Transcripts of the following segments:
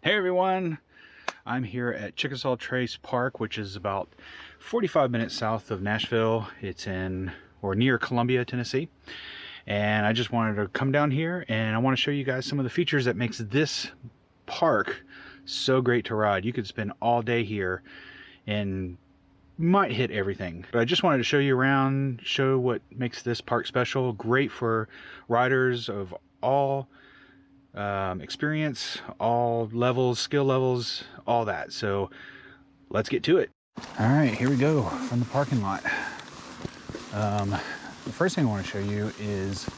Hey everyone, I'm here at Chickasaw Trace Park, which is about 45 minutes south of Nashville. It's in or near Columbia, Tennessee. And I just wanted to come down here and I want to show you guys some of the features that makes this park so great to ride. You could spend all day here and might hit everything. But I just wanted to show you around, show what makes this park special. Great for riders of all experience, all levels, skill levels, all that. So let's get to it. All right, here we go from the parking lot. The first thing I want to show you is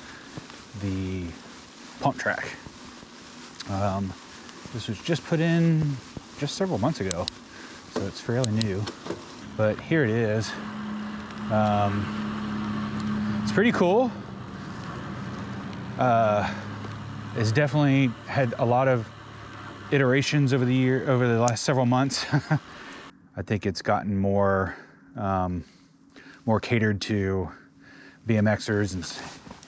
the pump track. This was just put in just several months ago, so it's fairly new, but here it is. It's pretty cool. It's definitely had a lot of iterations over the last several months. I think it's gotten more catered to BMXers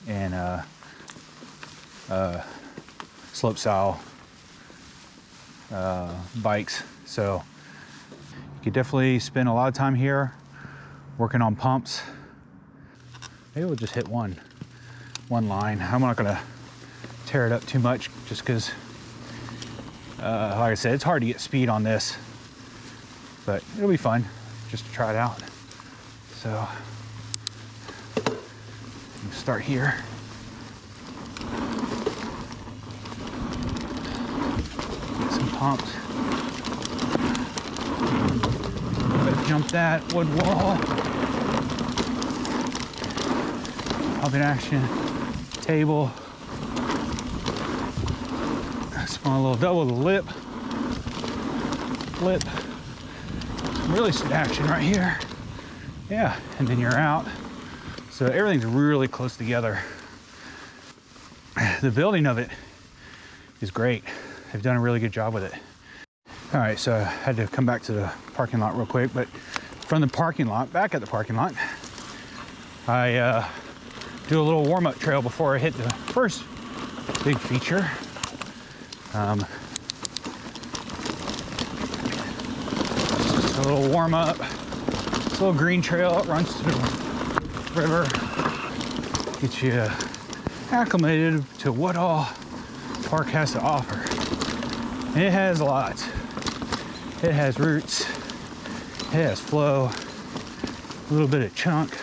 and slope style bikes. So you could definitely spend a lot of time here working on pumps. Maybe we'll just hit one line. I'm not gonna tear it up too much just because like I said, it's hard to get speed on this, but it'll be fun just to try it out. So we'll start here. Get some pumps. Jump that wood wall. Pump in action. Table. Small little double the lip. Flip. Really some action right here. Yeah, and then you're out. So everything's really close together. The building of it is great. They've done a really good job with it. All right, so I had to come back to the parking lot real quick, but from the parking lot, back at the parking lot, I do a little warm-up trail before I hit the first big feature. Just a little warm up. This little green trail that runs through the river. Get you acclimated to what all the park has to offer. And it has a lot. It has roots. It has flow. A little bit of chunk.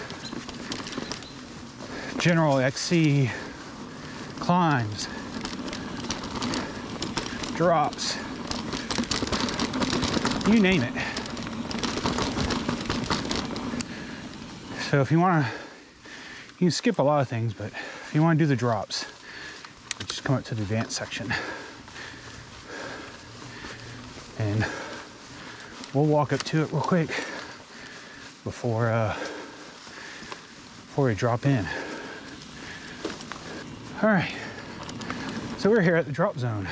General XC. Climbs. Drops, you name it. So if you want to, you can skip a lot of things, but if you want to do the drops, just come up to the advanced section. And we'll walk up to it real quick before we drop in. All right, so we're here at the drop zone.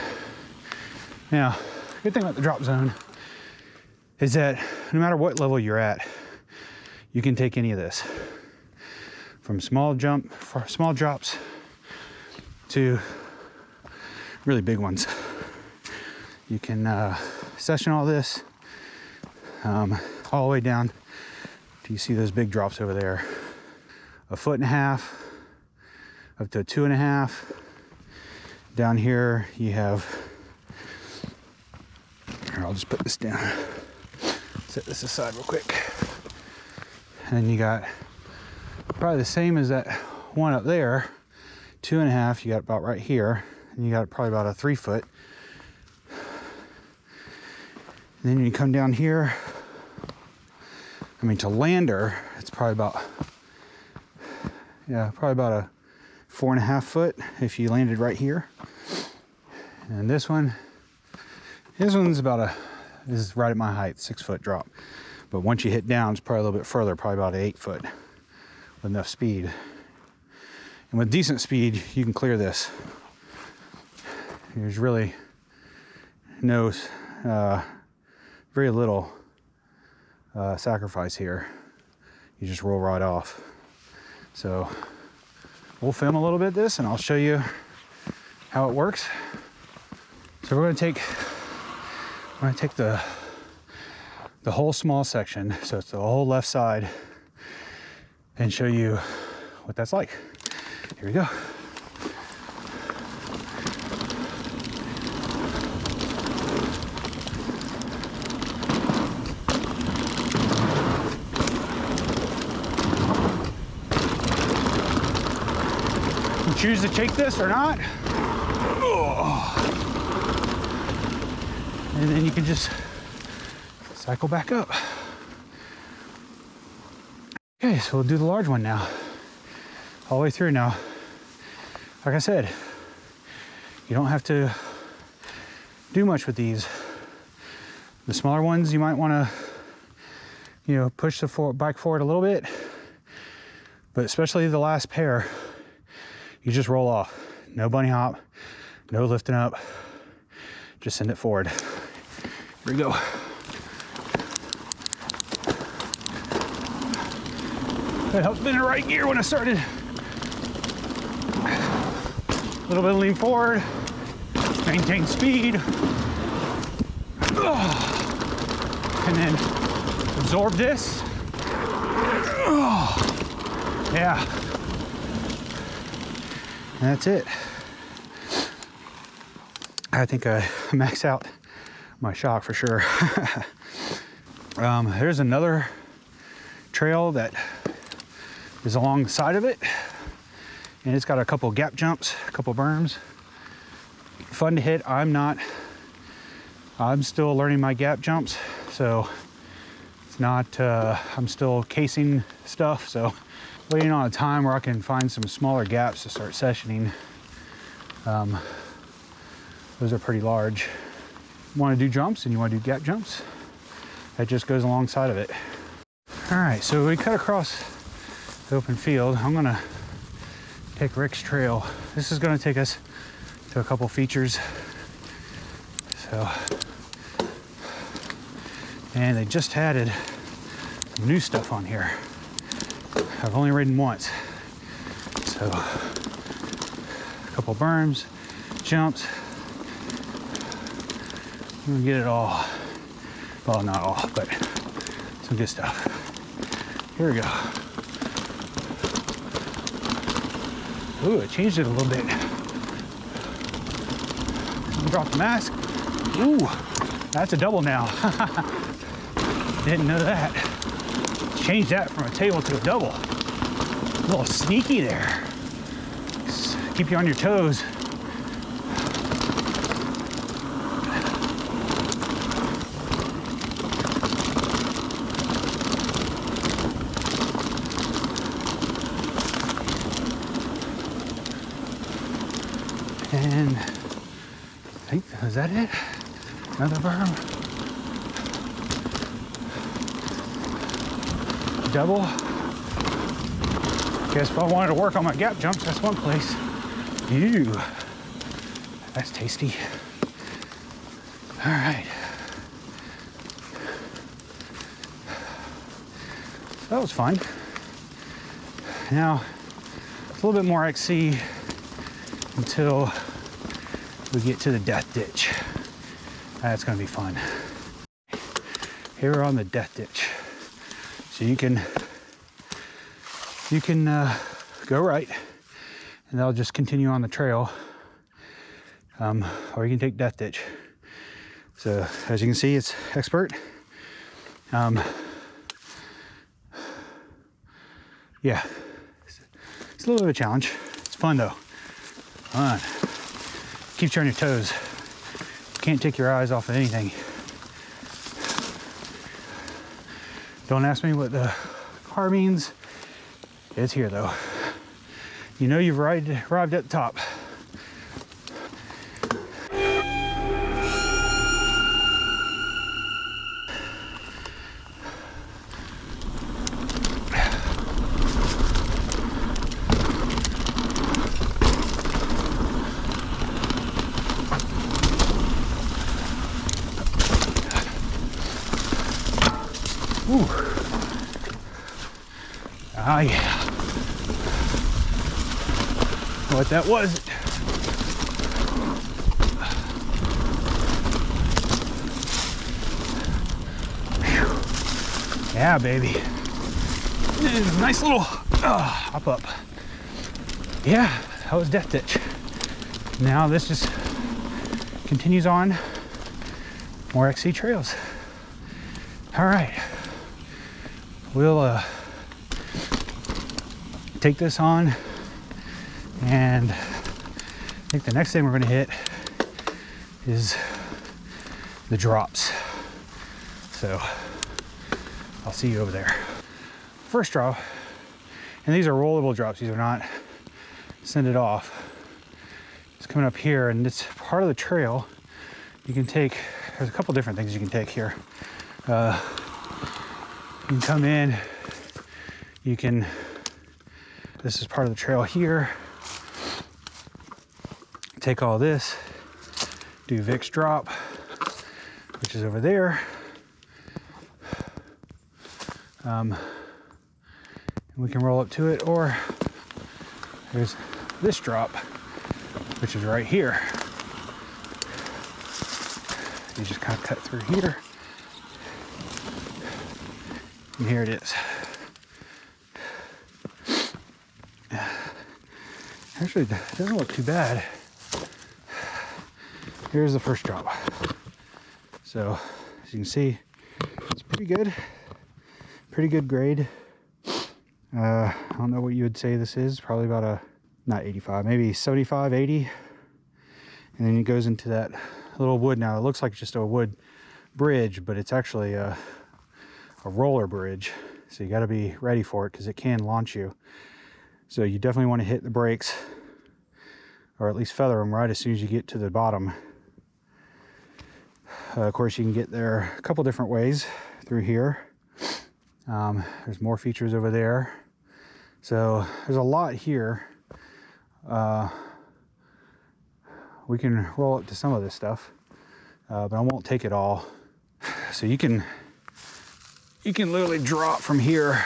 Now, good thing about the drop zone is that no matter what level you're at, you can take any of this. From small drops to really big ones. You can session all this all the way down to, you see those big drops over there. 1.5 feet up to 2.5 feet. Down here you have, here, I'll just put this down, set this aside real quick. And then you got probably the same as that one up there, 2.5 feet, you got about right here, and you got probably about a 3 foot. And then you come down here, I mean to lander, it's probably about, yeah, probably about a 4.5 foot if you landed right here. And this one's about this is right at my height, 6 foot drop. But once you hit down, it's probably a little bit further, probably about 8 foot with enough speed. And with decent speed, you can clear this. There's really no, very little sacrifice here. You just roll right off. So we'll film a little bit of this and I'll show you how it works. So we're going to take I'm gonna take the whole small section, so it's the whole left side, and show you what that's like. Here we go. You choose to take this or not. And then you can just cycle back up. Okay, so we'll do the large one now. All the way through now. Like I said, you don't have to do much with these. The smaller ones, you might want to, you know, push the bike forward a little bit. But especially the last pair, you just roll off. No bunny hop, no lifting up. Just send it forward. Here we go. That helped me in the right gear when I started. A little bit of lean forward, maintain speed. And then absorb this. Yeah. And that's it. I think I max out my shock for sure. There's another trail that is along the side of it, and it's got a couple gap jumps, a couple berms. Fun to hit. I'm still learning my gap jumps, so it's not, I'm still casing stuff, so waiting on a time where I can find some smaller gaps to start sessioning. Those are pretty large. You want to do jumps and you want to do gap jumps, that just goes alongside of it. All right, so we cut across the open field. I'm gonna take Rick's trail. This is gonna take us to a couple features. So, and they just added some new stuff on here. I've only ridden once. So, a couple berms, jumps. I'm gonna get it all. Well, not all, but some good stuff. Here we go. Ooh, I changed it a little bit. Drop the mask. Ooh, that's a double now. Didn't know that. Changed that from a table to a double. A little sneaky there. Keep you on your toes. And I think, is that it? Another berm. Double. Guess if I wanted to work on my gap jumps, that's one place. Ew. That's tasty. All right. So that was fun. Now, it's a little bit more XC until we get to the death ditch. That's gonna be fun. Here we're on the death ditch. So you can go right and that'll just continue on the trail. Or you can take death ditch. So as you can see, it's expert. Yeah, it's a little bit of a challenge. It's fun though. Fun. Keeps you on your toes. You can't take your eyes off of anything. Don't ask me what the car means. It's here though. You know you've arrived at the top. Ooh. Ah, yeah. What that was. Yeah, baby. Nice little hop up. Yeah, that was Death Ditch. Now this just continues on more XC trails. All right, we'll take this on, and I think the next thing we're gonna hit is the drops. So I'll see you over there. First drop, and these are rollable drops, these are not sended off. It's coming up here, and it's part of the trail. You can take, there's a couple different things you can take here. You can come in, you can, this is part of the trail here. Take all this, do Vic's drop, which is over there. We can roll up to it, or there's this drop, which is right here. You just kind of cut through here, and here it is. Actually, it doesn't look too bad. Here's the first drop. So, as you can see, it's pretty good grade. I don't know what you would say this is, probably about a, not 85, maybe 75, 80. And then it goes into that little wood. Now it looks like just a wood bridge, but it's actually a roller bridge. So you got to be ready for it, because it can launch you. So you definitely want to hit the brakes, or at least feather them right as soon as you get to the bottom. Of course, you can get there a couple different ways through here. There's more features over there. So there's a lot here. We can roll up to some of this stuff, but I won't take it all. So you can literally drop from here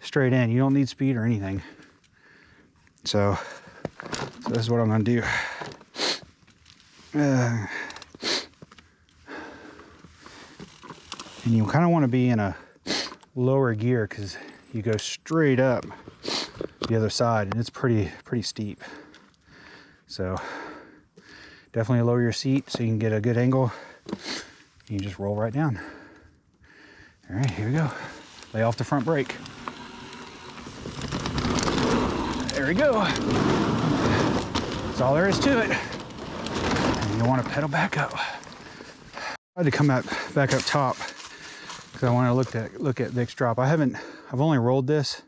straight in. You don't need speed or anything. So this is what I'm gonna do. And you kind of want to be in a lower gear, because you go straight up the other side, and it's pretty steep. So definitely lower your seat so you can get a good angle. You just roll right down. All right, here we go. Lay off the front brake. There we go. That's all there is to it. And you want to pedal back up. I had to come back up top, because I want to look at Vic's drop. I've only rolled this.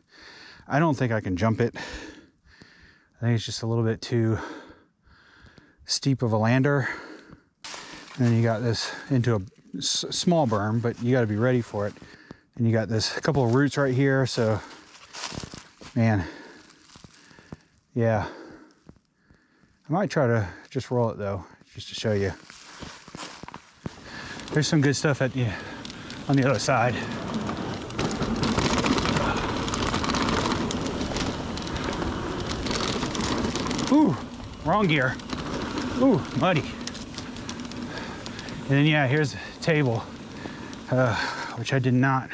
I don't think I can jump it. I think it's just a little bit too steep of a lander. And then you got this into a small berm, but you got to be ready for it. And you got this couple of roots right here. So, man, yeah. I might try to just roll it though, just to show you. There's some good stuff on the other side. Ooh, wrong gear. Ooh, muddy. And then yeah, here's a table, which I did not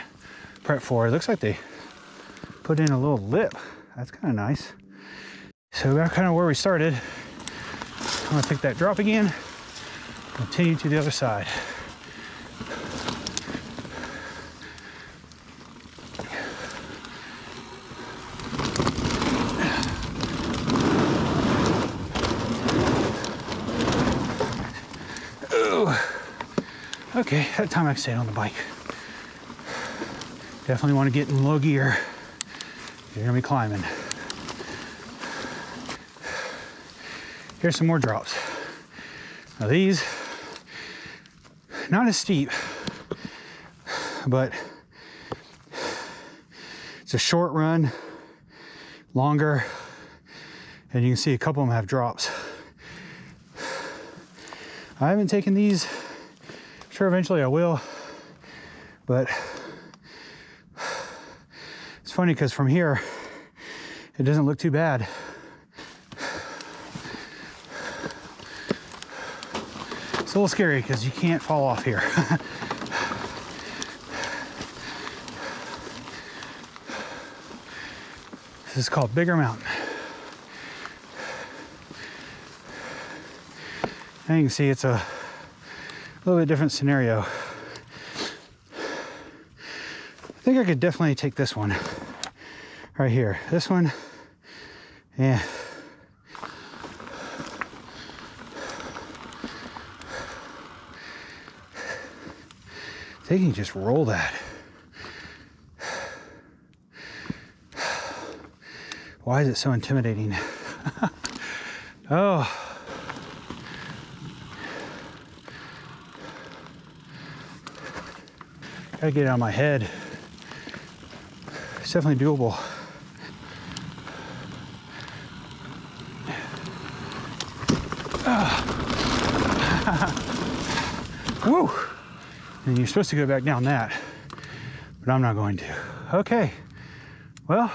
prep for. It looks like they put in a little lip. That's kind of nice. So we're kind of where we started. I'm gonna take that drop again, continue to the other side. Okay, that time I stayed on the bike. Definitely want to get in low gear. You're gonna be climbing. Here's some more drops. Now these, not as steep, but it's a short run, longer, and you can see a couple of them have drops. I haven't taken these. Sure, eventually I will, but it's funny because from here it doesn't look too bad. It's a little scary because you can't fall off here. This is called Bigger Mountain. And you can see it's a little bit different scenario. I think I could definitely take this one right here. This one, yeah. I think you can just roll that. Why is it so intimidating? Oh. Gotta get it out of my head. It's definitely doable. Woo! And you're supposed to go back down that, but I'm not going to. Okay, well,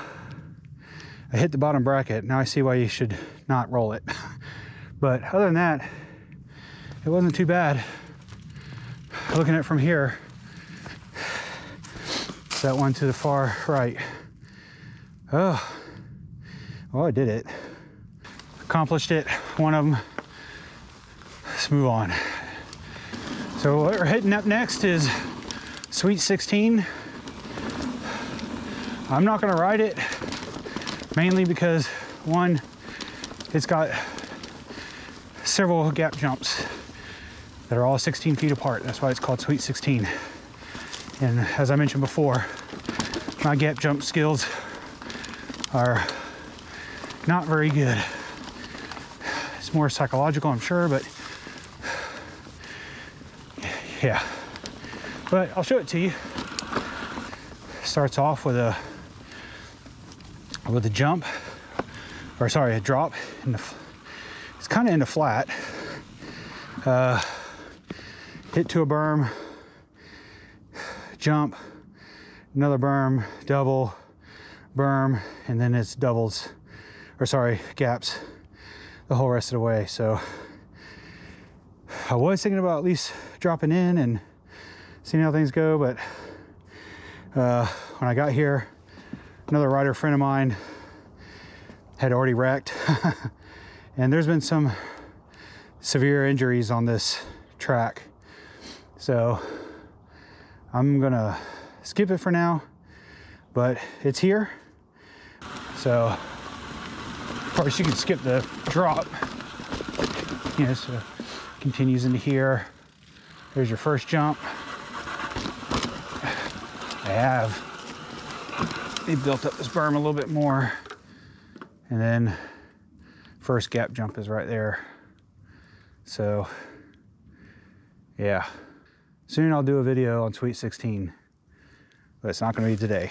I hit the bottom bracket. Now I see why you should not roll it. But other than that, it wasn't too bad. Looking at it from here, it's that one to the far right. Oh, well, I did it. Accomplished it, one of them. Let's move on. So what we're hitting up next is Sweet 16. I'm not gonna ride it, mainly because one, it's got several gap jumps that are all 16 feet apart. That's why it's called Sweet 16. And as I mentioned before, my gap jump skills are not very good. It's more psychological, I'm sure, but yeah. But I'll show it to you. Starts off with a jump, or sorry, a drop. It's kind of into flat. Hit to a berm, jump, another berm, double, berm, and then it's doubles, or sorry, gaps the whole rest of the way. So I was thinking about at least dropping in and seeing how things go, but when I got here, another rider friend of mine had already wrecked. And there's been some severe injuries on this track. So I'm gonna skip it for now, but it's here. So of course you can skip the drop. You know, so continues into here. There's your first jump. They built up this berm a little bit more. And then first gap jump is right there. So yeah, soon I'll do a video on Sweet 16, but it's not gonna be today.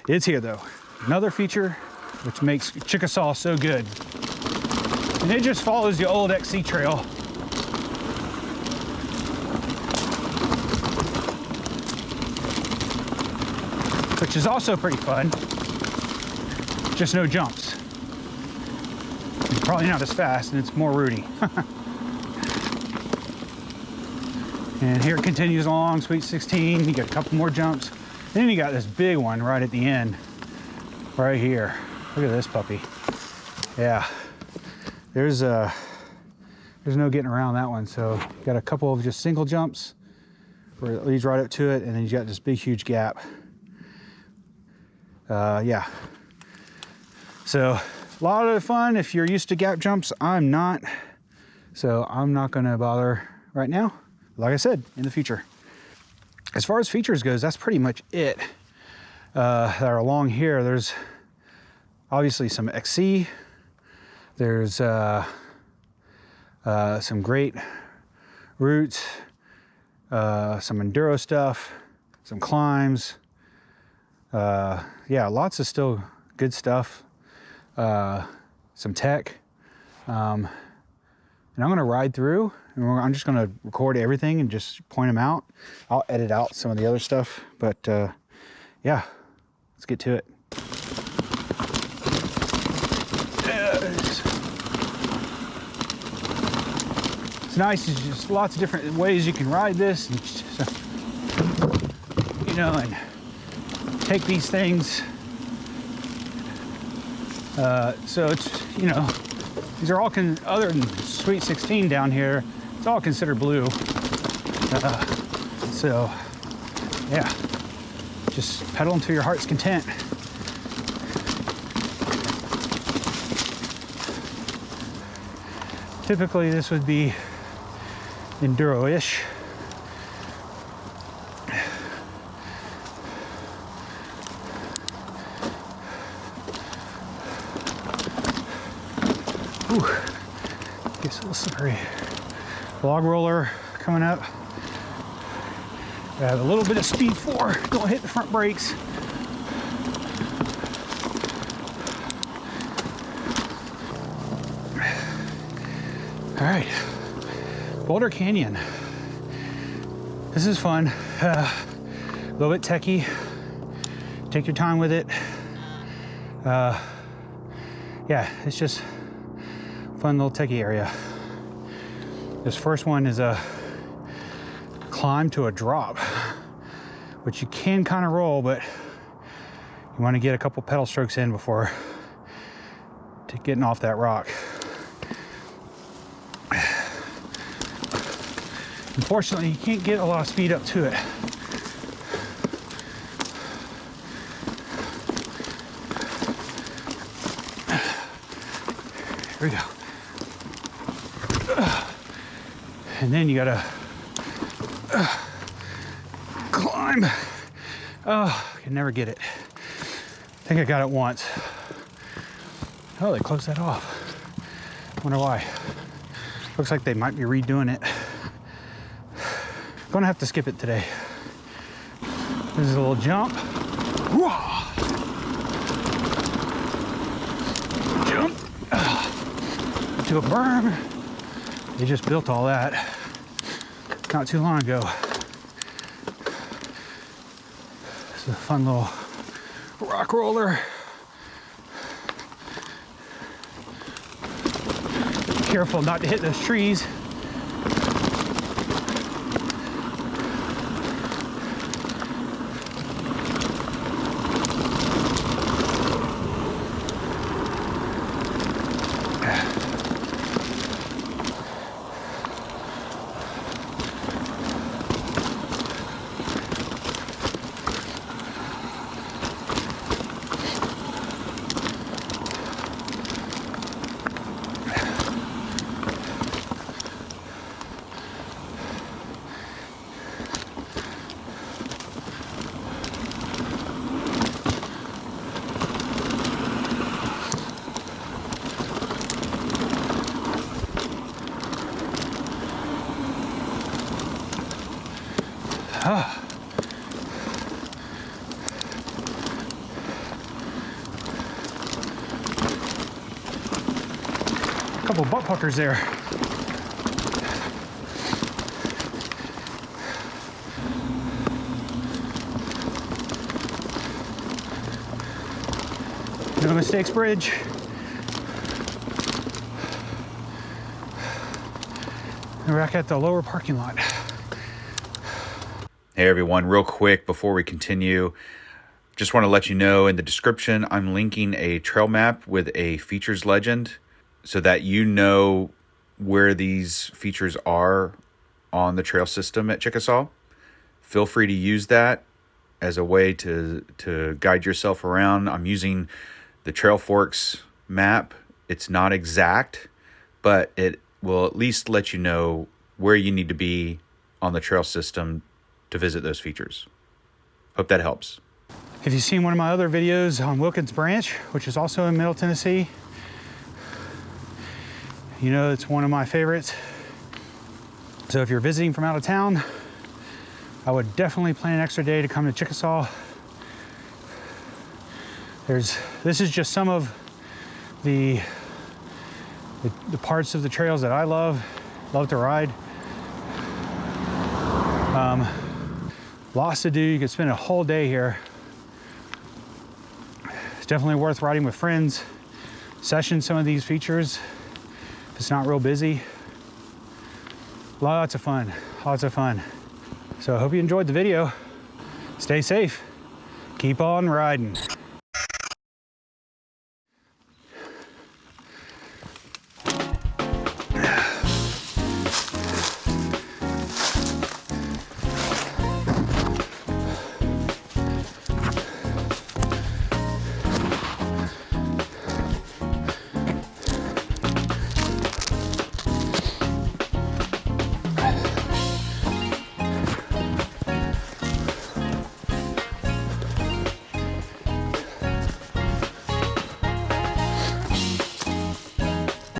It's here though. Another feature which makes Chickasaw so good. And it just follows the old XC trail. Which is also pretty fun. Just no jumps. And probably not as fast, and it's more rooty. And here it continues along, Sweet 16. You got a couple more jumps. And then you got this big one right at the end, right here. Look at this puppy. Yeah, there's no getting around that one. So you got a couple of just single jumps where it leads right up to it, and then you got this big, huge gap. Yeah. So a lot of fun if you're used to gap jumps. I'm not, so I'm not gonna bother right now. Like I said, in the future. As far as features goes, that's pretty much it. That are along here. There's obviously some XC. There's some great routes, some enduro stuff, some climbs. Yeah, lots of still good stuff. Some tech. And I'm gonna ride through, and I'm just gonna record everything and just point them out. I'll edit out some of the other stuff, but yeah, let's get to it. It's nice, it's just lots of different ways you can ride this, and just, you know, and take these things So it's, you know, these are all, other than Sweet 16 down here, it's all considered blue. So yeah, just pedal until your heart's content. Typically this would be enduro-ish. Ooh, gets a little slippery. Log roller coming up. Have a little bit of speed forward. Don't hit the front brakes. All right, Boulder Canyon. This is fun. A little bit techy. Take your time with it. Yeah, it's just fun little techie area. This first one is a climb to a drop, which you can kind of roll, but you want to get a couple pedal strokes in before getting off that rock. Unfortunately, you can't get a lot of speed up to it. Here we go. And then you gotta climb. Oh, I can never get it. I think I got it once. Oh, they closed that off. Wonder why. Looks like they might be redoing it. Gonna have to skip it today. This is a little jump. Jump to a berm. They just built all that not too long ago. It's a fun little rock roller. Be careful not to hit those trees. Couple butt puckers there. No mistakes bridge. And we're back at the lower parking lot. Hey everyone, real quick before we continue, just want to let you know in the description I'm linking a trail map with a features legend so that you know where these features are on the trail system at Chickasaw. Feel free to use that as a way to guide yourself around. I'm using the Trail Forks map. It's not exact, but it will at least let you know where you need to be on the trail system to visit those features. Hope that helps. If you've seen one of my other videos on Wilkins Branch, which is also in Middle Tennessee, you know it's one of my favorites. So if you're visiting from out of town, I would definitely plan an extra day to come to Chickasaw. This is just some of the parts of the trails that I love to ride. Lots to do. You could spend a whole day here. It's definitely worth riding with friends, session some of these features if it's not real busy. Lots of fun, lots of fun. So I hope you enjoyed the video. Stay safe, keep on riding.